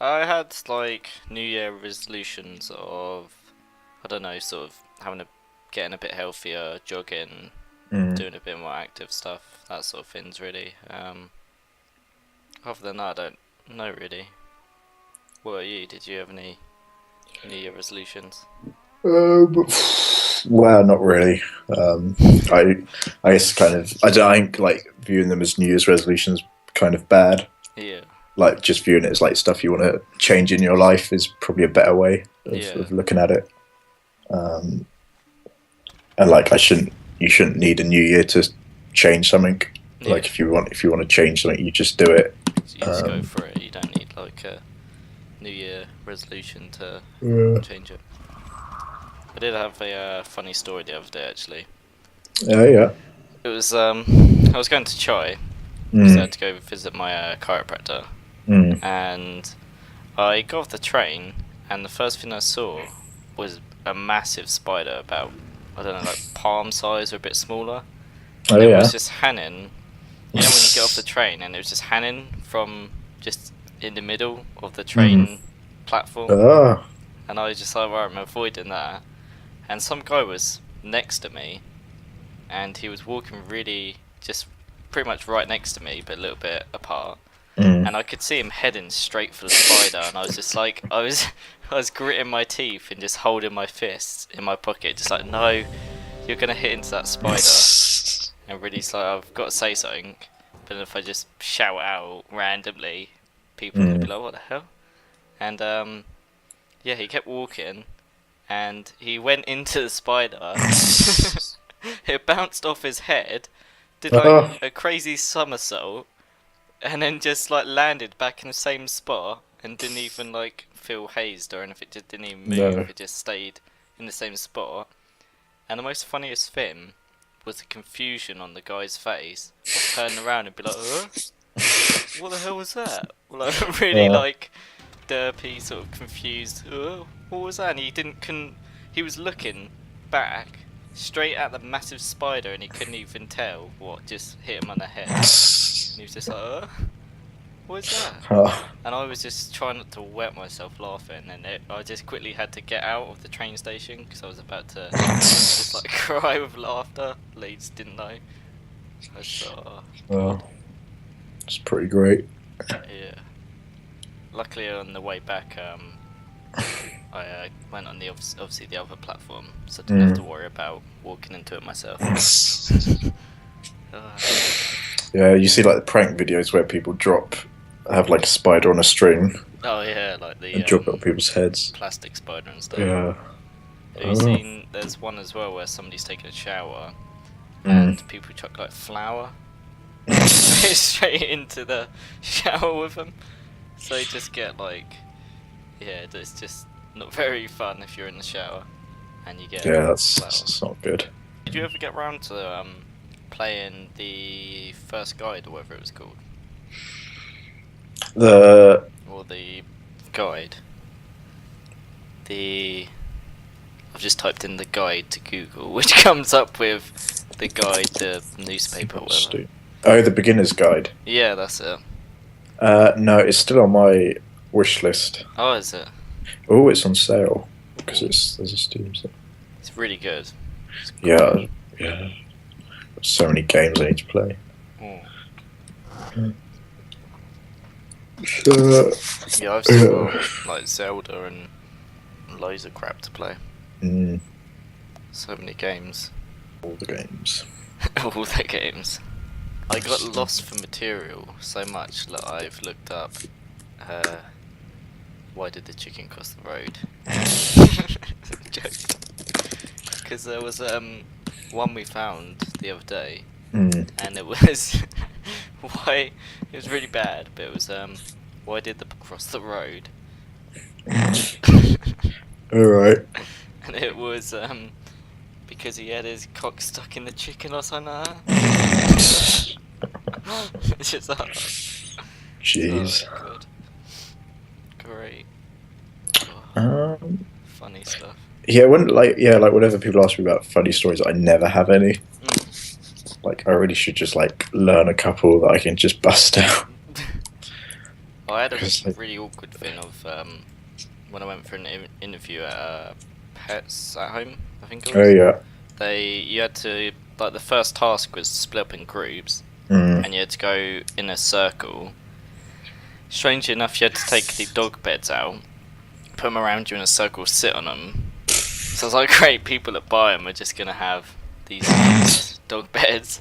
I had like New Year resolutions of, I don't know, sort of getting a bit healthier, jogging, Mm. doing a bit more active stuff, that sort of things really. Other than that, I don't know really. What about you? Did you have any New Year resolutions? Well, not really. Um, I, I guess kind of. I think like viewing them as New Year's resolutions kind of bad. Yeah, Like just viewing it as like stuff you want to change in your life is probably a better way yeah, of looking at it. Um, and like you shouldn't need a new year to change something. Like yeah. if you want to change something, you just do it. You just go Um, for it. You don't need like a New Year resolution to yeah. change it. I did have a funny story the other day actually. Yeah. It was I was going to Chai because I Mm, had to go visit my chiropractor, mm. and I got off the train, and the first thing I saw was a massive spider, about, I don't know, like palm size or a bit smaller, Oh and it was yeah. just hanging. You know when you get off the train and it was just hanging from just in the middle of the Mm. train platform, Ah. and I was just like, right, I'm avoiding that. And some guy was next to me, and he was walking really just pretty much right next to me, but a little bit apart. Mm. And I could see him heading straight for the spider, and I was just like, I was gritting my teeth and just holding my fists in my pocket, just like, no, you're gonna hit into that spider. And really, like, I've got to say something, but if I just shout out randomly, people are gonna be Mm. like, what the hell? And yeah, he kept walking, and he went into the spider. It bounced off his head, did like Ah. a crazy somersault, and then just like landed back in the same spot and didn't even like feel hazed or anything. It just didn't even move. No. It just stayed in the same spot. And the most funniest thing was the confusion on the guy's face of turning around and be like, what the hell was that? Like really Uh, like derpy, sort of confused. What was that? And he didn't couldn't. He was looking back straight at the massive spider, and he couldn't even tell what just hit him on the head. And he was just like, what is that? ah. And I was just trying not to wet myself laughing, and I just quickly had to get out of the train station because I was about to just like cry with laughter. Leeds didn't know. I was like, oh god, Well, it's pretty great. yeah. Luckily on the way back, I went on the obviously the other platform, so I didn't have to Mm. worry about walking into it myself. Uh, Yeah, you see like the prank videos where people have like a spider on a string oh yeah, like the and drop it on people's heads. plastic spider and stuff. Yeah. Have you Oh. seen? There's one as well where somebody's taking a shower Mm. and people chuck like flour straight into the shower with them. So you just get like, yeah, it's just not very fun if you're in the shower and you get Yeah, flour. that's not good. Did you ever get round to playing the first guide or whatever it was called, The or the guide? The I've just typed in the guide to Google, which comes up with the guide, the newspaper, or whatever. Oh, the beginner's guide. Yeah, that's it. No, it's still on my wish list. Oh, is it? Oh, it's on sale because there's a Steam sale. It's really good. It's great. Yeah, yeah. So many games I need to play. Mm. So, Yeah, I've still got like Zelda and loads of crap to play. mm, So many games. all the games. All the games. I got lost for material so much that I've looked up uh, why did the chicken cross the road? Joke. Because there was one we found the other day, Mm. and it was why it was really bad, but it was why did the cross the road? All right. And it was because he had his cock stuck in the chicken or something like that. It's just Jeez. oh god, great, oh, Um, funny stuff. yeah, like whenever people ask me about funny stories, I never have any. Like, I really should just like learn a couple that I can just bust out. I had a Because like, really awkward thing of when I went for an interview at Pets at Home, I think it oh was. yeah, You had to, like, the first task was split up in groups, mm, and you had to go in a circle. Strangely enough, you had to take the dog beds out, put them around you in a circle, sit on them. So I was like, great, people that buy them are just gonna have these used dog beds.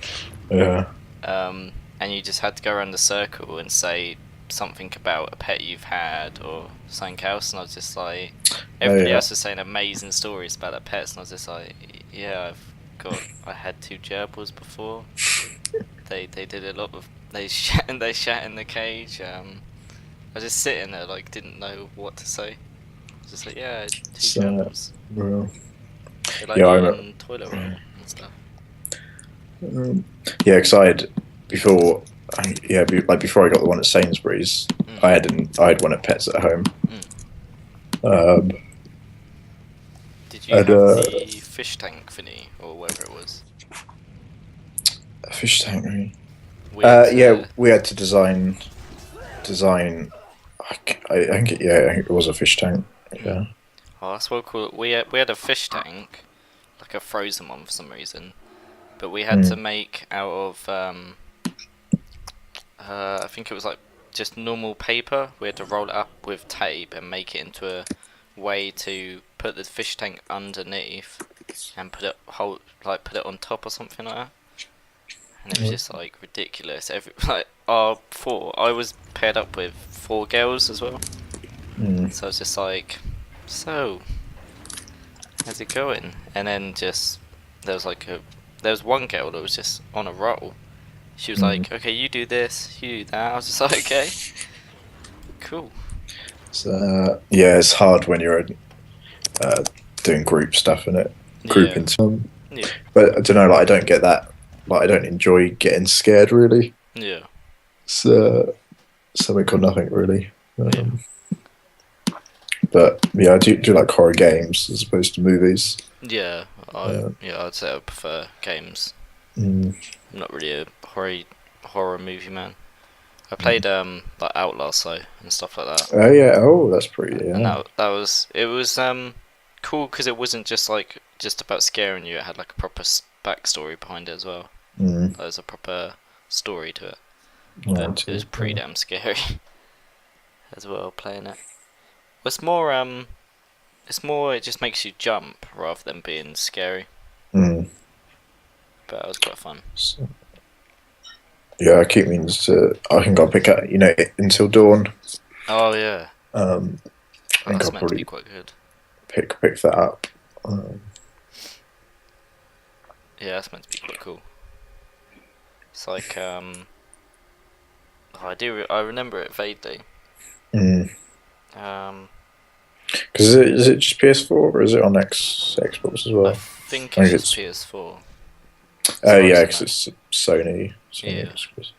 yeah, And you just had to go around the circle and say something about a pet you've had or something else, and I was just like, oh everybody yeah, else was saying amazing stories about their pets, and I was just like, yeah, I had two gerbils before. They did a lot of they shat in the cage. I was just sitting there like didn't know what to say. I was just like, yeah, two so, gerbils. well, They like yeah, I remember. eating toilet roll and stuff. Yeah, because I had before, like before I got the one at Sainsbury's, Mm. I had one at Pets at Home. Mm. Um, Did you and have the fish tank thingy or whatever it was? a fish tank. Really. We had to, Yeah, we had to design. I think I think it was a fish tank. Yeah. Oh, that's what cool. We had a fish tank, like a frozen one for some reason, but we had to Mm. make out of I think it was like just normal paper. We had to roll it up with tape and make it into a way to put the fish tank underneath and put it on top or something like that. And it was just like ridiculous. I was paired up with 4 girls as well, Mm. so I was just like, so how's it going? And then just there was there was one girl that was just on a roll. She was like, okay, you do this, you do that. I was just like, okay, cool. So yeah, it's hard when you're uh, doing group stuff in it, Yeah, grouping. Some, yeah, but I don't know. Like I don't get that. Like I don't enjoy getting scared really. yeah, It's something or nothing really. yeah. But yeah, I do like horror games as opposed to movies. Yeah, Uh, I'd say I prefer games. mm, I'm not really a horror movie man. I played like Outlast though and stuff like that. oh yeah, oh that's pretty. And Yeah. that was it was cool because it wasn't just about scaring you. It had like a proper backstory behind it as well. Mm, There was a proper story to it. right, But it was pretty damn scary as well playing it. It's more it just makes you jump rather than being scary. mm. But it was quite fun. So, yeah, I keep meaning to. I think I'll pick up. Until Dawn. Oh yeah, I think that's I'll meant to probably be quite good. pick that up. Um, Yeah, that's meant to be quite cool. It's like I remember it vaguely. mm. Um, Because is it just PS4 or is it on Xbox as I well? think I it's think just PS4. Oh As far as yeah, I because know. it's Sony. Yeah. exclusive.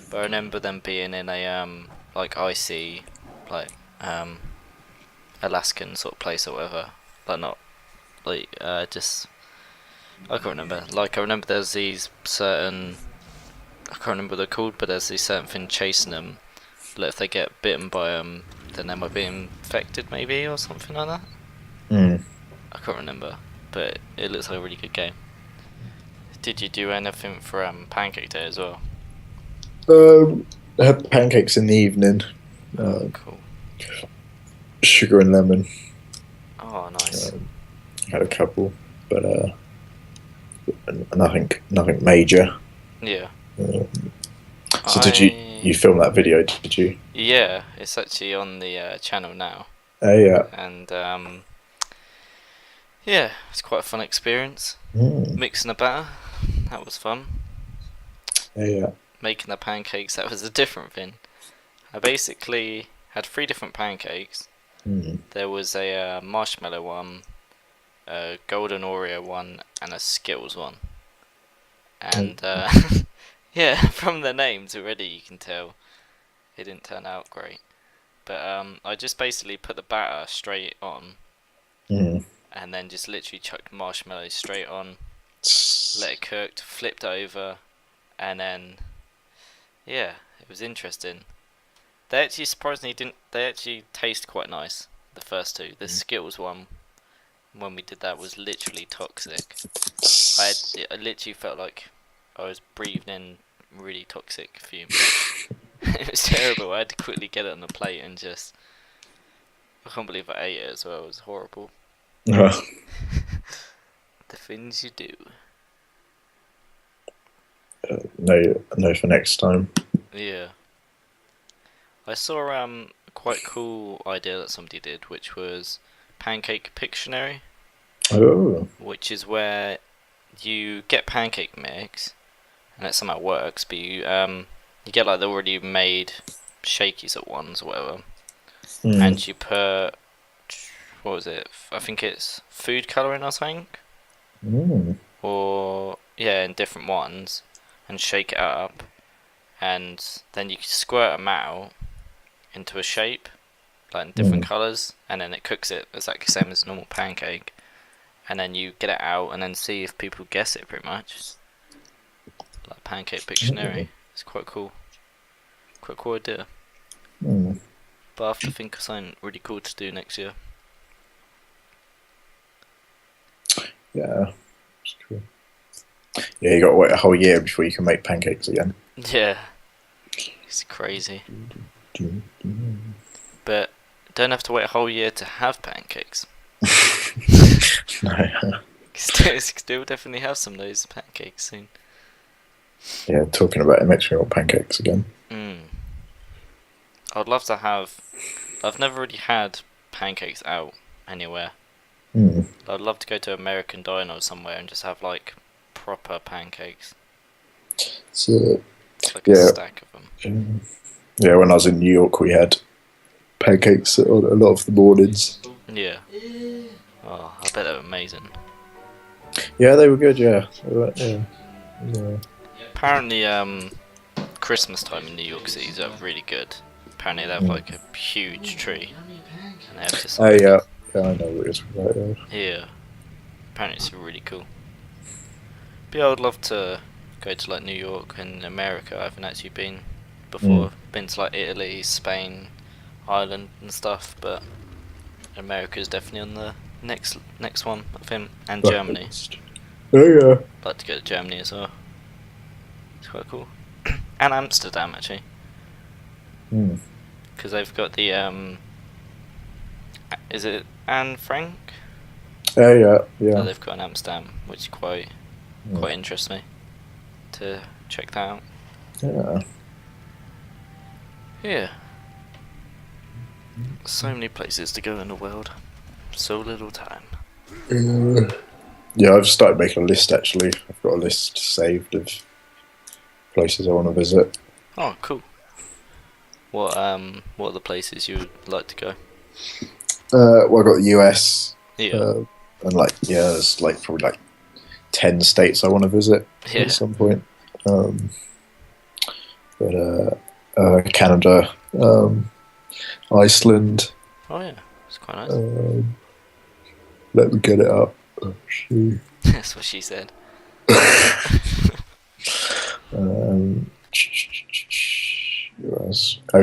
But I remember them being in a like icy, like Alaskan sort of place or whatever. Like not like just I can't remember. Like I remember there's these certain I can't remember what they're called, but there's these certain thing chasing them. Like if they get bitten by then they might be infected maybe or something like that. Mm. I can't remember, but it looks like a really good game. Did you do anything for Pancake Day as well? I had pancakes in the evening, Oh, cool. sugar and lemon. Oh, nice. Had a couple, but nothing major. Yeah. So did you film that video? Did you? Yeah, it's actually on the channel now, Oh yeah. and yeah, it's quite a fun experience. Mm. Mixing the batter, that was fun. Oh yeah. Making the pancakes, that was a different thing. I basically had 3 different pancakes. Mm. There was a marshmallow one, a golden Oreo one, and a Skittles one. And yeah, from the names already you can tell it didn't turn out great. But I just basically put the batter straight on, Mm. and then just literally chucked marshmallows straight on, let it cook, flipped over, and then yeah, it was interesting. They actually surprisingly didn't. They actually taste quite nice. The first two, the Skittles one, when we did that, was literally toxic. I literally felt like I was breathing in really toxic fumes. It was terrible. I had to quickly get it on the plate and just. I can't believe I ate it as well. It was horrible. Uh, The things you do. no, for next time. Yeah. I saw a quite cool idea that somebody did, which was Pancake Pictionary, Oh. which is where you get pancake mix, and it somehow works, but you get like the already made shakies at ones or whatever, and you put, what was it? I think it's food coloring or something, or yeah, in different ones, and shake it up, and then you can squirt them out into a shape, like in different colours, and then it cooks it exactly the same as a normal pancake, and then you get it out and then see if people guess it pretty much. Like Pancake Pictionary. It's quite cool. Quite cool idea. But I have to think of something really cool to do next year. Yeah, it's true. Yeah, you got to wait a whole year before you can make pancakes again. Yeah. It's crazy. But don't have to wait a whole year to have pancakes. No. Still definitely have some of those pancakes soon. Yeah, talking about it makes me want pancakes again. I'd love to have. I've never really had pancakes out anywhere. I'd love to go to American Diner or somewhere and just have like proper pancakes. So, It's like a stack of them. Yeah, when I was in New York, we had pancakes a lot of the mornings. Yeah. Oh, I bet they were amazing. Yeah, they were good. Yeah. Yeah. Apparently, Christmas time in New York City is really good. Apparently, they have like a huge tree, and they have just. Oh yeah, I know what it's about. Yeah. Apparently, it's really cool. But yeah, I would love to go to like New York and America. I haven't actually been before. Been to like Italy, Spain, Ireland, and stuff. But America is definitely on the next one, I think, and Germany. Oh yeah. I'd like to go to Germany as well. It's quite cool. And Amsterdam actually, because they've got the is it Anne Frank? Oh yeah, yeah. That they've got in Amsterdam, which quite interests me to check that out. Yeah. Yeah. So many places to go in the world, so little time. Yeah, I've started making a list actually. I've got a list saved of places I want to visit. Oh, cool. What are the places you would like to go? Well, I got the US. Yeah. And there's like probably like 10 states I want to visit at some point. Canada, Iceland. Oh yeah, it's quite nice. Let me get it up. Oh, That's what she said.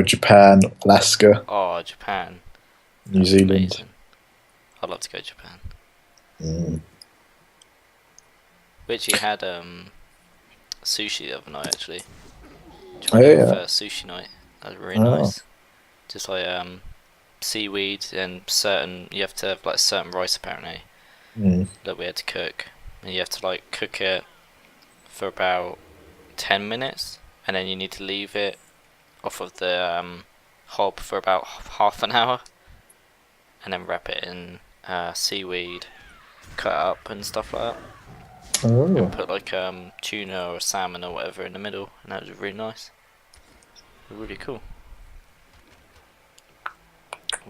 Japan, Alaska. Oh, Japan. New Zealand. Amazing. I'd love to go to Japan. We actually had sushi the other night actually. First sushi night. That was really nice. Just like seaweed and you have to have like certain rice apparently that we had to cook, and you have to like cook it for about 10 minutes, and then you need to leave it off of the hob for about half an hour, and then wrap it in seaweed, cut up and stuff like that. And put like tuna or salmon or whatever in the middle, and that was really nice. Really cool.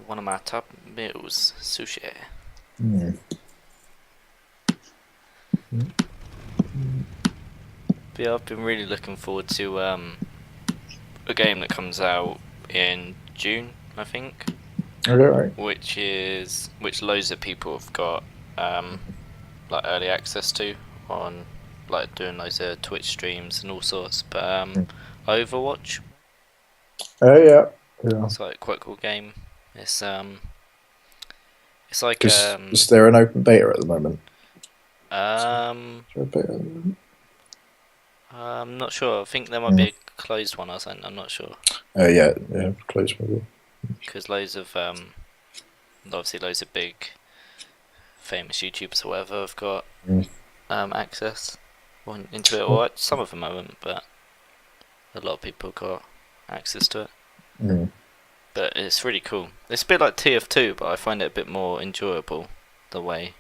One of my top meals, sushi. But yeah, I've been really looking forward to a game that comes out in June, I think. Okay, right. Which loads of people have got like early access to on like doing loads of Twitch streams and all sorts. But Overwatch. Oh yeah. Yeah. It's like quite a cool game. It's it's like Is there an open beta at the moment? um Is there a beta at the moment? I'm not sure. I think there might be Mm. a closed one or something. I'm not sure Yeah, yeah, close maybe. because loads of obviously loads of big famous YouTubers or whatever have got Mm. access into it. Or some of them haven't, but a lot of people got access to it. Mm. But it's really cool. It's a bit like TF2, but I find it a bit more enjoyable the way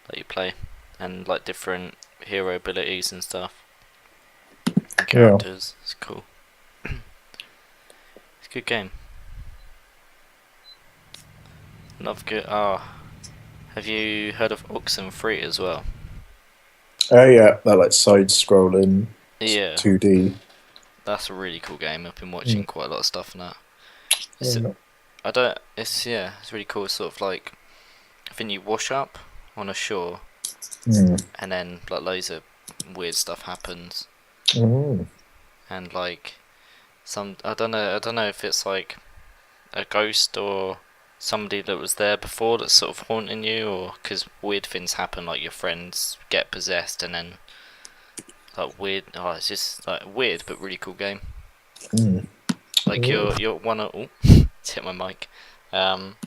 that you play and like different hero abilities and stuff. And characters. It's cool. It's a good game. Love good. Have you heard of Oxenfree as well? Oh yeah, that like side scrolling Yeah, 2D. that's a really cool game. I've been watching Mm. quite a lot of stuff on that. It's Yeah. I don't. It's really cool. It's sort of like I think you wash up on a shore, Mm. and then like loads of weird stuff happens, Mm. and like some I don't know if it's like a ghost or somebody that was there before that's sort of haunting you, or because weird things happen, like your friends get possessed, and then like weird. Oh, it's just like weird but really cool game. Mm. Like Ooh. your one of it's hit my mic. Um,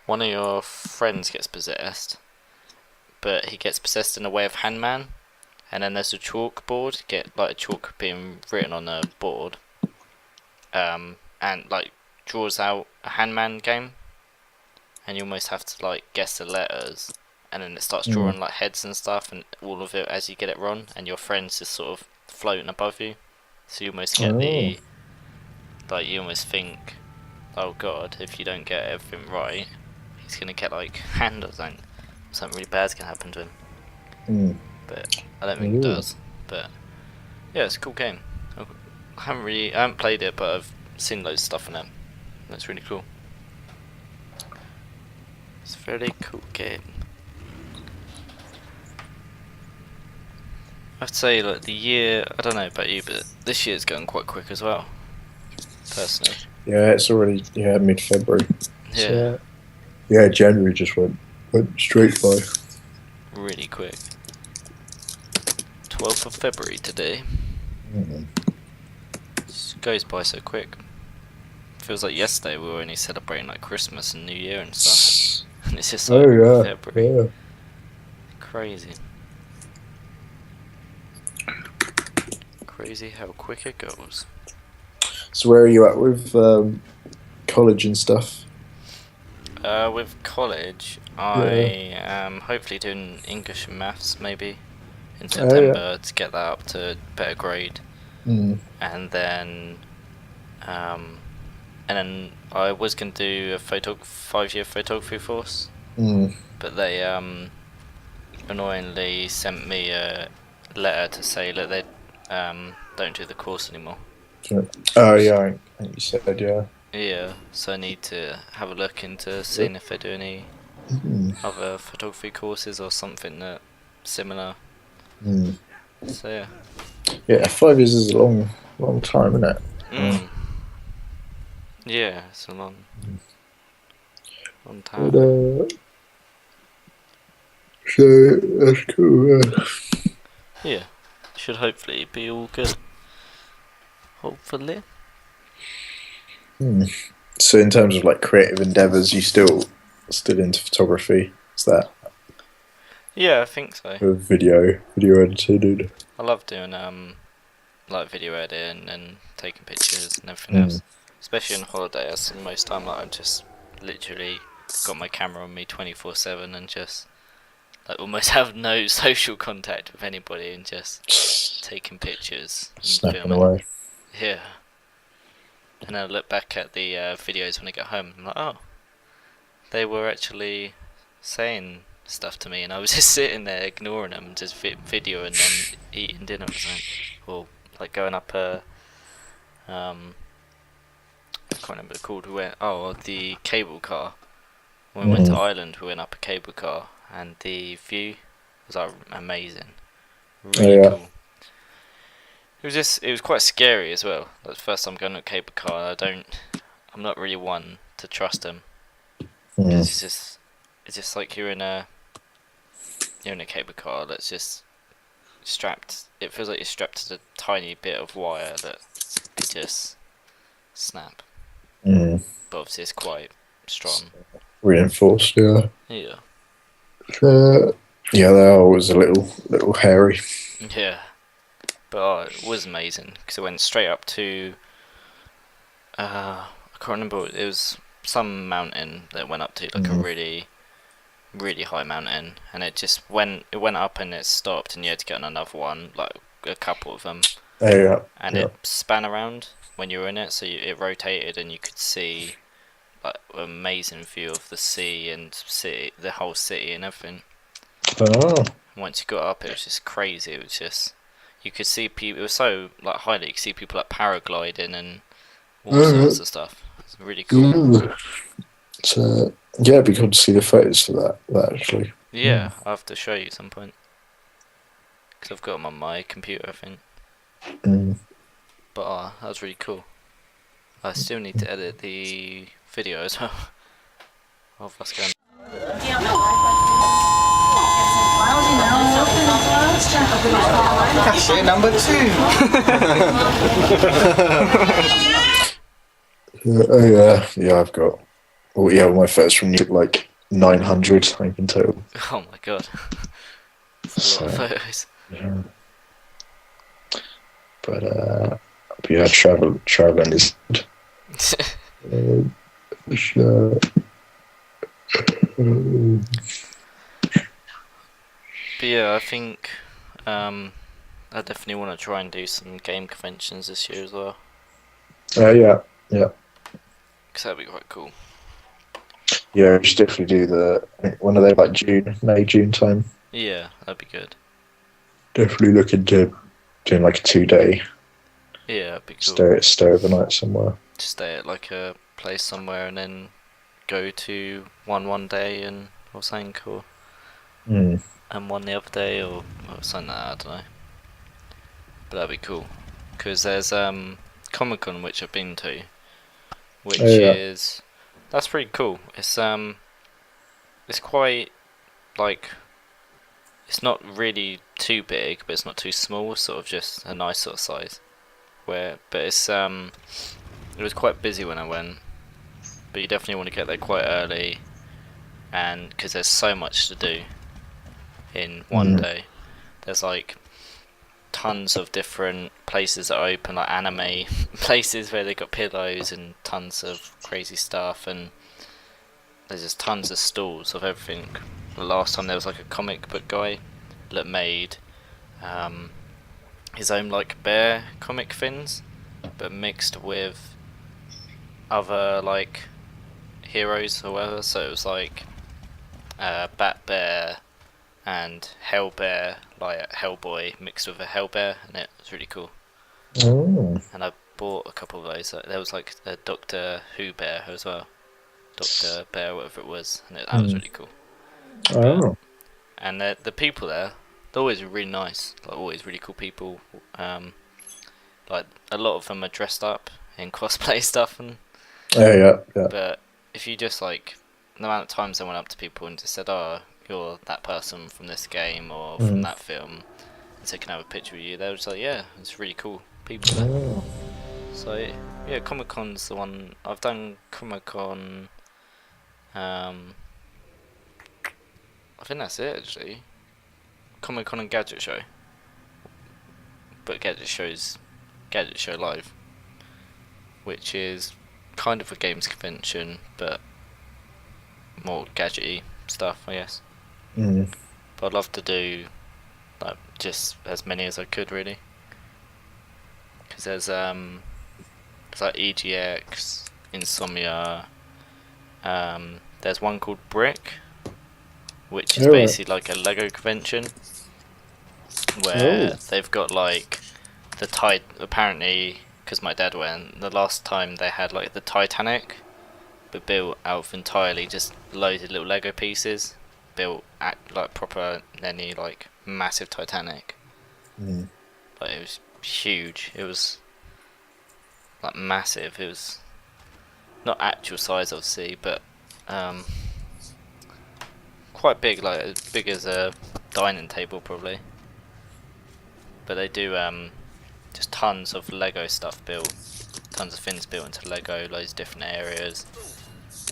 one of your friends gets possessed, but he gets possessed in a way of Hangman, and then there's a chalkboard, get like a chalk being written on a board, and like draws out a Hangman game, and you almost have to like guess the letters, and then it starts Mm. drawing like heads and stuff, and all of it as you get it wrong, and your friend's just sort of floating above you, so you almost get Oh. the like you almost think, oh god, if you don't get everything right, he's gonna get like hand or something. Something really bad's gonna happen to him. Mm. But I don't think it Ooh. does. But yeah, it's a cool game. I haven't played it, but I've seen loads of stuff in it. That's really cool. It's a very cool game. I'd say like the year, I don't know about you, but this year's going quite quick as well. Personally. Yeah, it's already mid-February. Yeah, So, yeah, January just went straight by. really quick. 12th of February today. Mm. It goes by so quick. Feels like yesterday we were only celebrating like Christmas and New Year and stuff. And it's just like Oh yeah, February. yeah. Crazy. Crazy how quick it goes. So where are you at with college and stuff? With college, I am hopefully doing English and maths maybe in Oh yeah. September to get that up to a better grade, Mm. and then I was gonna do a 5-year photography course, Mm. but they annoyingly sent me a letter to say that they don't do the course anymore. Sure. Oh yeah, I think you said yeah. Yeah, so I need to have a look into seeing if they do any Mm. other photography courses or something that similar. Mm. So yeah. Yeah, 5 years is a long time, isn't it? Mm. Yeah, it's a long time. But, so that's cool. Yeah, should hopefully be all good. Hopefully. Mm. So in terms of like creative endeavors, you still into photography? Is that Yeah, I think so. video editing? Dude? I love doing like video editing and taking pictures and everything Mm. else. Especially on holiday, I spend most time like I'm just literally got my camera on me 24/7 and just like almost have no social contact with anybody and just taking pictures and Snapping filming. away. Yeah. And I look back at the videos when I get home. I'm like, oh, they were actually saying stuff to me, and I was just sitting there ignoring them, just videoing them eating dinner or something, or like going up a I can't remember what it's called. We went the cable car. When we went to Mhm. Ireland, we went up a cable car, and the view was like amazing, Oh, really yeah. cool. It was quite scary as well. Like the first time going on a cable car, I'm not really one to trust him because Mm. it's just like you're in a cable car that's just strapped. It feels like you're strapped to a tiny bit of wire that could just snap. Mm. But obviously, it's quite strong. Reinforced, yeah. Yeah. Yeah, they are always a little hairy. Yeah. But it was amazing because it went straight up to. I can't remember. It was some mountain that went up to like a Mm. really, really high mountain, and it just went. It went up and it stopped, and you had to get on another one, like a couple of them, Oh, yeah, and yeah. it span around when you were in it, so it rotated, and you could see like an amazing view of the sea and the whole city and everything. Oh, And once you got up, it was just crazy. It was just you could see people. It was so like highly. You could see people like paragliding and all sorts of stuff. It's really cool. so yeah, it'd be cool to see the photos for that actually. Yeah, I'll have to show you some point because I've got them on my computer, I think. Mm. But that was really cool. I still need to edit the video as well of us going. Cashier number 2. Oh yeah, yeah. I've got. Oh yeah, my first from like 900 I think in total. Oh my god, that's a lot of So, photos. yeah. But yeah, traveling is. Sure. But yeah, I think I definitely want to try and do some game conventions this year as well. Yeah, yeah, Because that'd be quite cool. yeah. We should definitely do when are they, like June time? Yeah, that'd be good. Definitely look into doing like a 2 day Yeah, that'd be cool. stay overnight somewhere. Just stay at like a place somewhere and then go to one day and or something cool, Mm. and one the other day or something like that. I don't know. But that'd be cool. Because there's Comic Con which I've been to, which Oh, yeah. is that's pretty cool. It's quite like it's not really too big, but it's not too small. It's sort of just a nice sort of size. But it was quite busy when I went. But you definitely want to get there quite early, and because there's so much to do in one Mhm. day. There's like tons of different places that are open, like anime places where they got pillows and tons of crazy stuff, and there's just tons of stalls of everything. The last time there was like a comic book guy that made um, his own like bear comic fins, but mixed with other like heroes or whatever. So it was like Bat Bear and Hell Bear, like Hellboy mixed with a Hell Bear, and it was really cool. Oh. And I bought a couple of those. There was like a Doctor Who bear as well, Doctor Bear, whatever it was, and that was really cool. Oh. And the people there, they're always really nice, like always really cool people. Like a lot of them are dressed up in cosplay stuff, and Oh yeah, yeah. but if you just like the amount of times I went up to people and just said, "Oh, you're that person from this game or from that film," and so can I have a picture with you, they were just like, "Yeah, it's really cool people there." Oh. So yeah, Comic Con's the one I've done. Comic Con, I think that's it actually. Comic Con and Gadget Show, but Gadget Show Live, which is kind of a games convention, but more gadgety stuff, I guess. Mm. But I'd love to do like just as many as I could really, because there's like EGX, Insomnia. There's one called Brick, which is Alright. basically like a Lego convention where they've got like apparently because my dad went the last time they had like the Titanic, but built out of entirely just loaded little Lego pieces, built like proper any like massive Titanic. Mm. Like it was huge. It was like massive. It was not actual size obviously, but quite big, like as big as a dining table probably. But they do just tons of Lego stuff built, tons of things built into Lego, loads of different areas,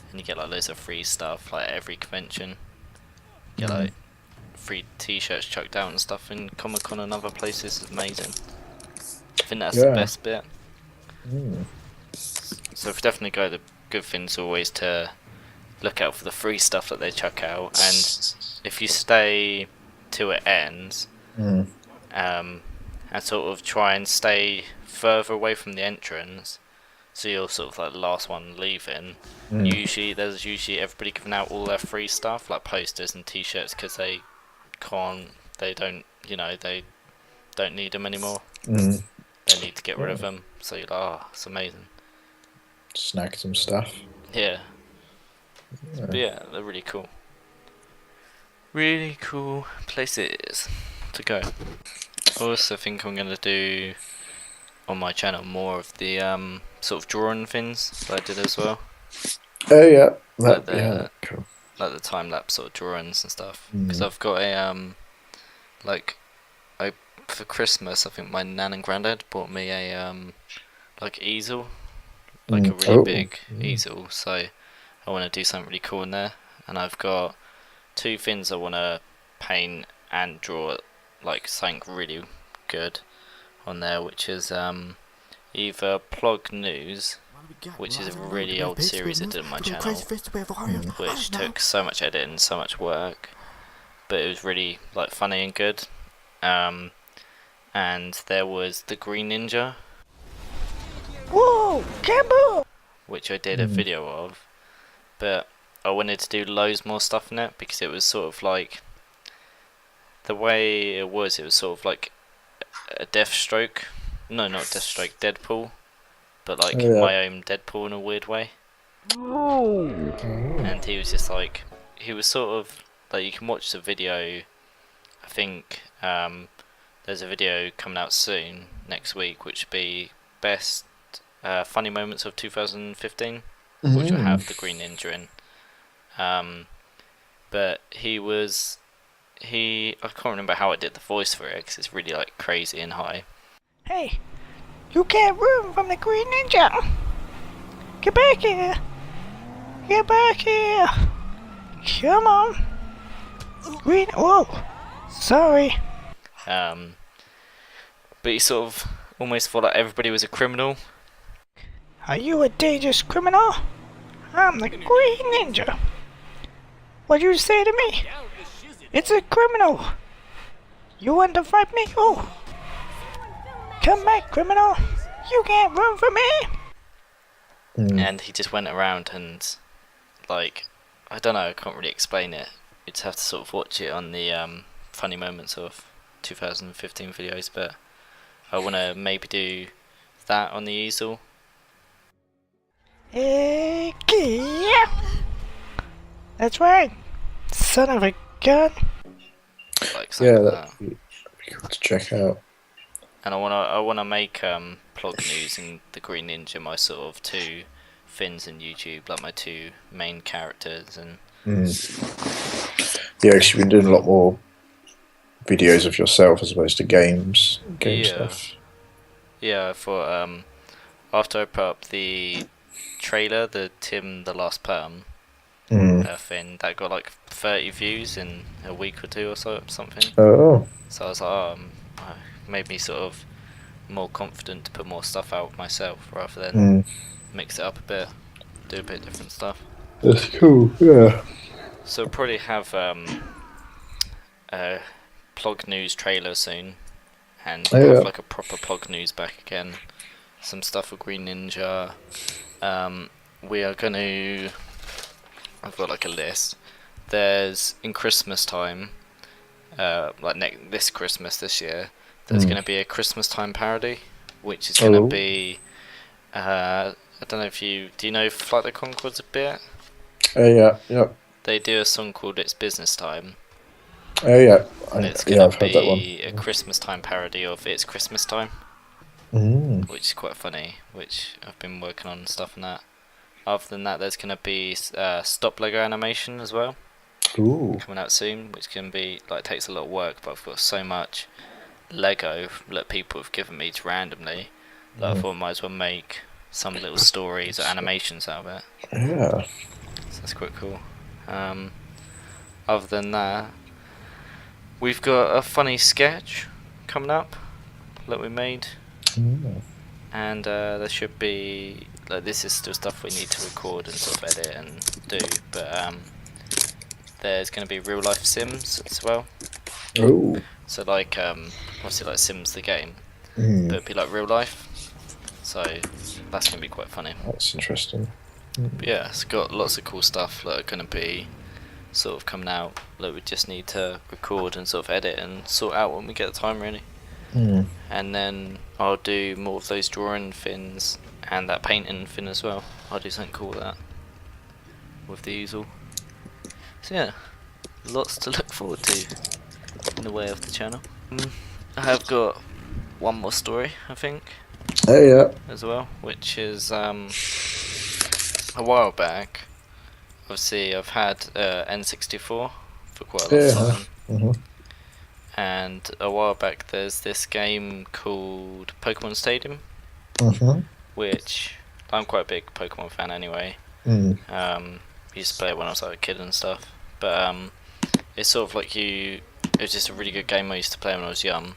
and you get like loads of free stuff like every convention. You get like free T-shirts chucked out and stuff in Comic Con and other places. It's amazing. I think that's the best bit. So if definitely go, the good thing's always to look out for the free stuff that they chuck out, and if you stay till it ends, and sort of try and stay further away from the entrance, so you're sort of like the last one leaving. There's usually everybody giving out all their free stuff, like posters and T-shirts, because they don't need them anymore. They need to get rid of them. So you're like, oh, it's amazing. Snag some stuff. Yeah. But yeah, they're really cool. Really cool places to go. I also think I'm gonna do on my channel more of the sort of drawing things that I did as well. Oh yeah, cool. Like the time lapse sort of drawings and stuff. Because I've got a for Christmas, I think my nan and granddad bought me a like easel, like a really big easel. So I want to do something really cool in there, and I've got 2 things I want to paint and draw, like something really good on there, which is either Plog News, which is a really old series I did on my channel, which took so much editing, so much work, but it was really like funny and good. And there was the Green Ninja. Whoa, kaboom! Which I did a video of, but I wanted to do loads more stuff in it, because it was sort of like, the way it was sort of like a Deathstroke. No, not Deathstroke, Deadpool. But like my own Deadpool in a weird way. And he was just like, he was sort of like, you can watch the video. I think there's a video coming out soon, next week, which will be best funny moments of 2015, which will have the Green Ninja in. But I can't remember how I did the voice for it, because it's really like crazy and high. Hey, you can't run from the Green Ninja! Get back here! Get back here! Come on! Green, whoa! Sorry. But he sort of almost thought like everybody was a criminal. Are you a dangerous criminal? I'm the Green Ninja. What'd you say to me? It's a criminal. You want to fight me? Oh. Come back, criminal. You can't run from me. And he just went around and, like, I don't know, I can't really explain it. You just have to sort of watch it on the funny moments of 2015 videos, but I want to maybe do that on the easel. Yeah. That's right, son of a gun. Like that'd be cool to check out. And I wanna make Plog News and the Green Ninja my sort of 2 fins in YouTube, like my 2 main characters. And yeah, because you've been doing a lot more videos of yourself as opposed to game stuff. Yeah, I thought after I put up the trailer, the Tim the Last Perm thing, that got like 30 views in a week or 2 or something. Oh. So I was like, made me sort of more confident to put more stuff out myself, rather than mix it up a bit, do a bit different stuff. That's cool, yeah. So we'll probably have a Plog News trailer soon, and have like a proper Plog News back again. Some stuff with Green Ninja. We are gonna, I've got like a list. There's in Christmas time, like this Christmas this year, there's gonna be a Christmas time parody, which is gonna be, I don't know if do you know Flight of the Conchords a bit? Yeah. They do a song called It's Business Time. Oh yeah, and it's gonna be a Christmas time parody of It's Christmas Time, which is quite funny. Which I've been working on and stuff and that. Other than that, there's going to be stop Lego animation as well. Ooh. Coming out soon, which can be like takes a lot of work, but I've got so much Lego that people have given me randomly that I thought I might as well make some little stories or animations out of it. Yeah. So that's quite cool. Other than that, we've got a funny sketch coming up that we made, and there should be like this is still stuff we need to record and sort of edit and do, but there's going to be real life Sims as well. Oh. So like obviously like Sims the game, but it'd be like real life. So that's going to be quite funny. That's interesting. But yeah, it's got lots of cool stuff that are going to be sort of coming out that we just need to record and sort of edit and sort out when we get the time really. And then I'll do more of those drawing things and that painting thing as well. I'll do something cool with that with the easel. So yeah, lots to look forward to in the way of the channel. I have got one more story, I think. Oh yeah. As well, which is a while back. Obviously, I've had N64 for quite a long time. And a while back, there's this game called Pokemon Stadium, which I'm quite a big Pokemon fan anyway. Used to play it when I was like a kid and stuff. But it's sort of like it was just a really good game I used to play when I was young,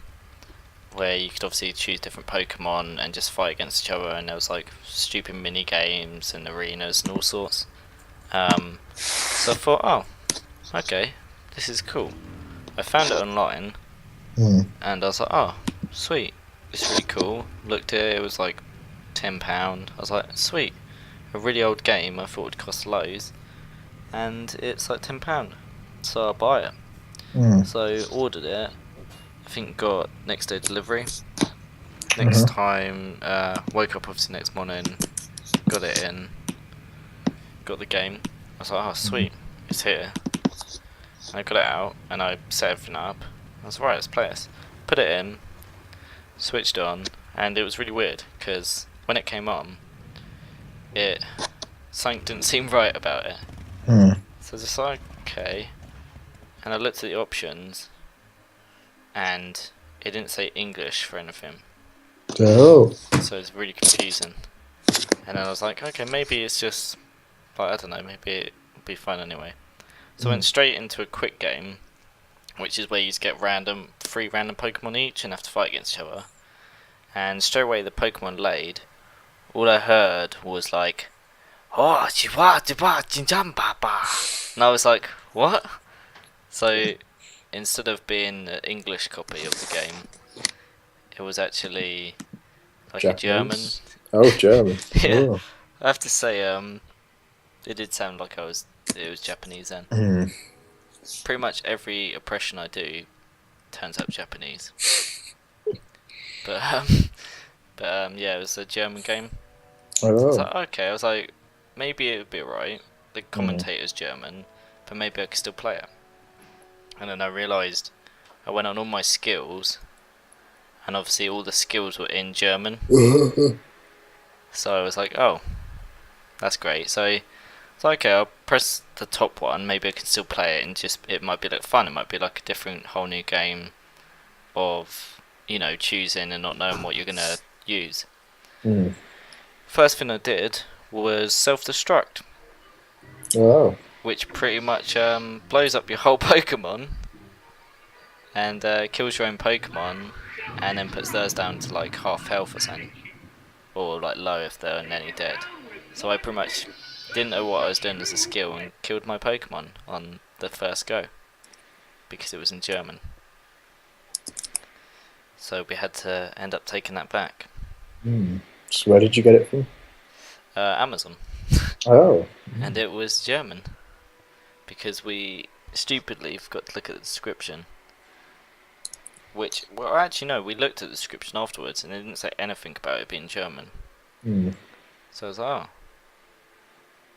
where you could obviously choose different Pokemon and just fight against each other, and there was like stupid mini games and arenas and all sorts. So I thought, oh, okay, this is cool. I found it online, and I was like, oh, sweet, it's really cool. Looked at it, it was like £10. I was like, sweet, a really old game I thought would cost loads, and it's like £10, so I'll buy it. So I ordered it. I think got next day delivery. Next time, woke up obviously next morning, got it in, got the game. I was like, oh sweet, it's here. And I got it out and I set everything up. I was like, right, let's play this. Put it in, switched on, and it was really weird because when it came on, something didn't seem right about it. So I was just like, okay. And I looked at the options, and it didn't say English for anything. Oh. So it's really confusing. And then I was like, okay, maybe it's just, like, I don't know, maybe it'll be fun anyway. So I went straight into a quick game, which is where you just get three random Pokemon each and have to fight against each other. And straight away the Pokemon laid, all I heard was like, oh, and I was like, what? So instead of being an English copy of the game, it was actually like Japanese? a German. Oh, German. Yeah. Oh. I have to say, it did sound like it was Japanese then. Pretty much every impression I do turns out Japanese. but yeah, it was a German game. Oh. I was like, okay, I was like, maybe it would be alright. The commentator's German, but maybe I could still play it. And then I realised I went on all my skills, and obviously all the skills were in German. So I was like, oh, that's great. So it's like, okay, I'll press the top one, maybe I can still play it, and it might be like fun, it might be like a different whole new game of, choosing and not knowing what you're going to use. First thing I did was self-destruct. Oh. Which pretty much blows up your whole Pokemon and kills your own Pokemon, and then puts theirs down to like half health or something, or like low if they're nearly dead. So I pretty much didn't know what I was doing as a skill and killed my Pokemon on the first go because it was in German. So we had to end up taking that back. So where did you get it from? Amazon. Oh. And it was German. Because we stupidly forgot to look at the description. Actually no, we looked at the description afterwards and it didn't say anything about it being German. So I was like, oh.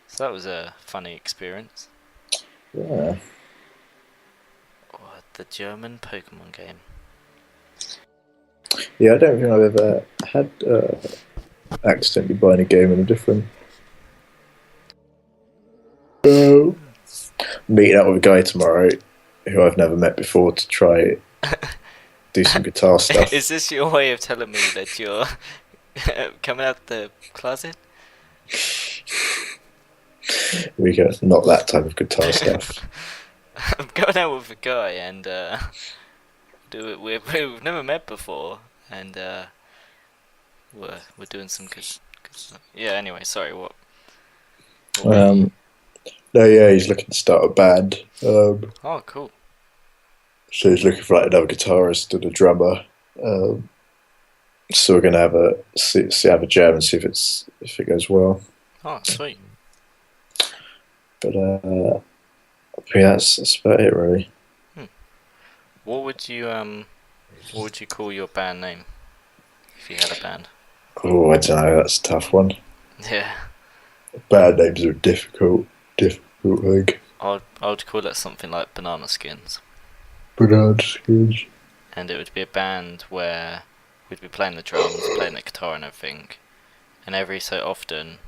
So that was a funny experience. Yeah. Oh, the German Pokemon game. Yeah, I don't think I've ever had accidentally buying a game in a different Meeting up with a guy tomorrow who I've never met before to try do some guitar stuff. Is this your way of telling me that you're coming out the closet? We go, not that type of guitar stuff. I'm going out with a guy and we've never met before, and we're doing some good stuff. Yeah. Anyway, sorry. What No, yeah, he's looking to start a band. Oh, cool. So he's looking for like another guitarist and a drummer. So we're gonna have a jam and see if it goes well. Oh, sweet. But yeah, that's about it really. What would you call your band name if you had a band? Oh, I don't know. That's a tough one. Yeah. Band names are difficult thing. I would call it something like Banana Skins. Banana Skins. And it would be a band where we'd be playing the drums, playing the guitar and everything, and every so often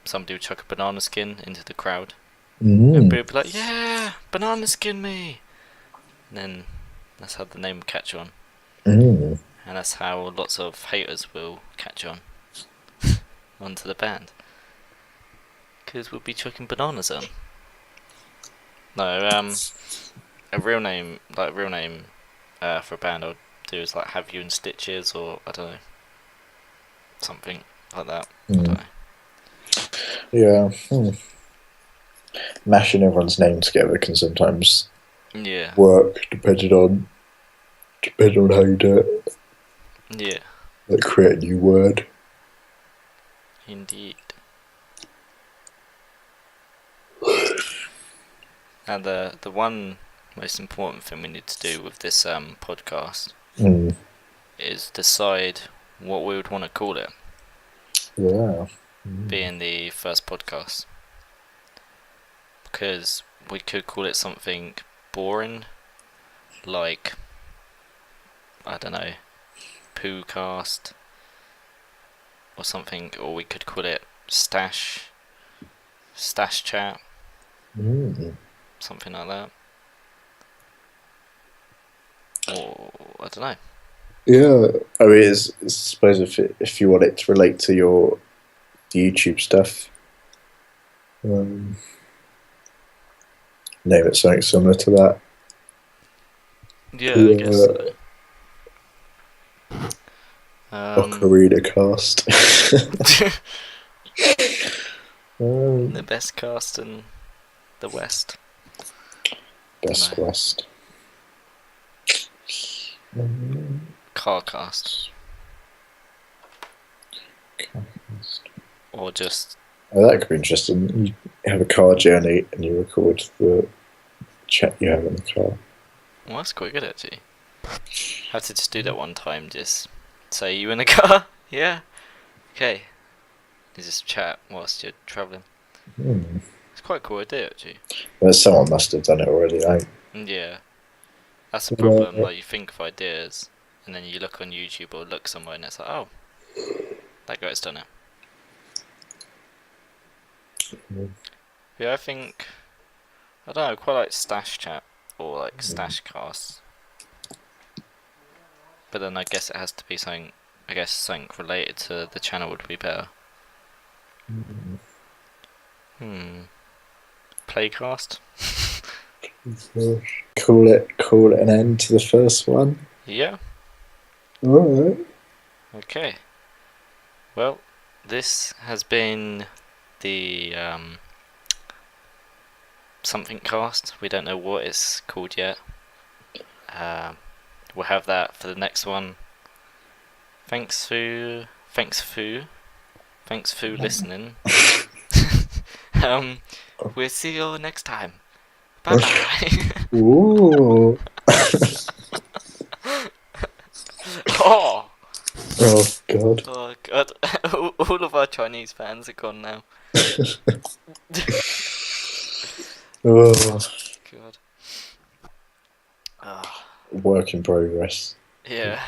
somebody would chuck a banana skin into the crowd. And people would be like, yeah, banana skin me! And then that's how the name would catch on. And that's how lots of haters will catch on onto the band. Because we'll be chucking bananas on. No, a real name for a band I would do is like Have You in Stitches, or I don't know, something like that. I don't know. Yeah. Mashing everyone's name together can sometimes work depending on how you do it. Yeah. Like create a new word. Indeed. And the one most important thing we need to do with this podcast is decide what we would want to call it. Yeah. Being the first podcast. Because we could call it something boring, like, I don't know, Poocast, or something, or we could call it Stash Chat, something like that. Or, I don't know. Yeah, I mean, I suppose if you want it to relate to your YouTube stuff, name it something similar to that. Yeah, I guess so. Ocarina Cast. The best cast in the West. Best West. Carcast. Or just... Oh, that could be interesting. You have a car journey and you record the chat you have in the car. Well, that's quite good actually. Have to just do that one time, just say you in the car? Yeah? Okay. You just chat whilst you're travelling. It's quite a cool idea actually. Well, someone must have done it already, right? Yeah. That's the problem, like you think of ideas and then you look on YouTube or look somewhere and it's like, oh, that guy's done it. Yeah, I don't know, I quite like Stash Chat or like Stash Cast. But then I guess it has to be something related to the channel would be better. Playcast? Call it an end to the first one. Yeah. Alright. Okay. Well, this has been the something cast. We don't know what it's called yet. We'll have that for the next one. Thanks for listening. We'll see you next time. Bye bye. Ooh. Oh. Oh god. Oh god. All of our Chinese fans are gone now. Oh. God. Oh. Work in progress. Yeah.